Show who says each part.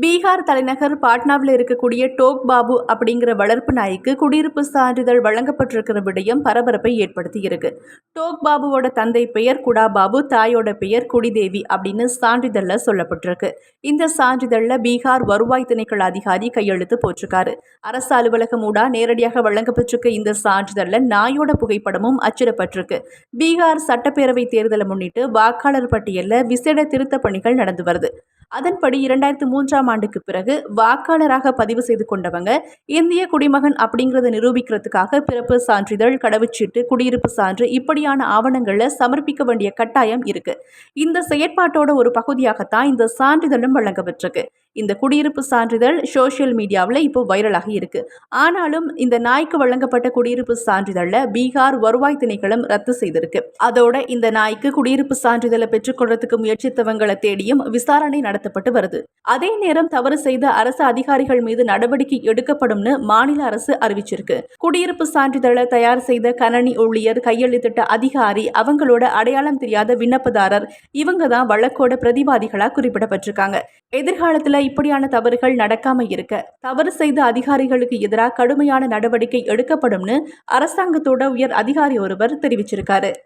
Speaker 1: பீகார் தலைநகர் பாட்னாவில் இருக்கக்கூடிய டோக் பாபு அப்படிங்கிற வளர்ப்பு நாய்க்கு குடியிருப்பு சான்றிதழ் வழங்கப்பட்டிருக்கிற விடயம் பரபரப்பை ஏற்படுத்தி இருக்கு. டோக் பாபுவோட தந்தை பெயர் குடா பாபு, தாயோட பெயர் குடிதேவி அப்படின்னு சான்றிதழ்ல சொல்லப்பட்டிருக்கு. இந்த சான்றிதழ்ல பீகார் வருவாய் திணைக்கள அதிகாரி கையெழுத்து போட்டிருக்காரு. அரசு அலுவலகம் ஊடா நேரடியாக வழங்கப்பட்டிருக்க இந்த சான்றிதழ்ல நாயோட புகைப்படமும் அச்சிடப்பட்டிருக்கு. பீகார் சட்டப்பேரவை தேர்தலை முன்னிட்டு வாக்காளர் பட்டியல்ல விசேட திருத்த பணிகள் நடந்து வருது. அதன்படி 2003ஆம் ஆண்டுக்கு பிறகு வாக்காளராக பதிவு செய்து கொண்டவங்க இந்திய குடிமகன் அப்படிங்கறத நிரூபிக்கிறதுக்காக பிறப்பு சான்றிதழ், கடவுச்சீட்டு, குடியிருப்பு சான்று இப்படியான ஆவணங்களை சமர்ப்பிக்க வேண்டிய கட்டாயம் இருக்கு. இந்த செயற்பாட்டோட ஒரு பகுதியாகத்தான் இந்த சான்றிதழும் வழங்கப்பட்டிருக்கு. இந்த குடியிருப்பு சான்றிதழ் சோசியல் மீடியாவில் இப்போ வைரலாகி இருக்கு. ஆனாலும் இந்த நாய்க்கு வழங்கப்பட்ட குடியிருப்பு சான்றிதழை பீகார் வருவாய் திணைக்களம் ரத்து செய்திருக்கு. அதோட இந்த நாய்க்கு குடியிருப்பு சான்றிதழை பெற்றுக்கொள்றதுக்கு முயற்சித்தவங்களை தேடியும் விசாரணை நடத்தப்பட்டு வருது. அதே நேரம் தவறு செய்த அரசு அதிகாரிகள் மீது நடவடிக்கை எடுக்கப்படும்னு மாநில அரசு அறிவிச்சிருக்கு. குடியிருப்பு சான்றிதழை தயார் செய்த கணனி ஊழியர், கையெழுத்திட்ட அதிகாரி, அவங்களோட அடையாளம் தெரியாத விண்ணப்பதாரர் இவங்க தான் வழக்கோட பிரதிவாதிகளா குறிப்பிடப்பட்டிருக்காங்க. எதிர்காலத்துல இப்படியான தவறுகள் நடக்காம இருக்க தவறு செய்த அதிகாரிகளுக்கு எதிராக கடுமையான நடவடிக்கை எடுக்கப்படும்னு அரசாங்கத்தோட உயர் அதிகாரி ஒருவர் தெரிவிச்சிருக்காரு.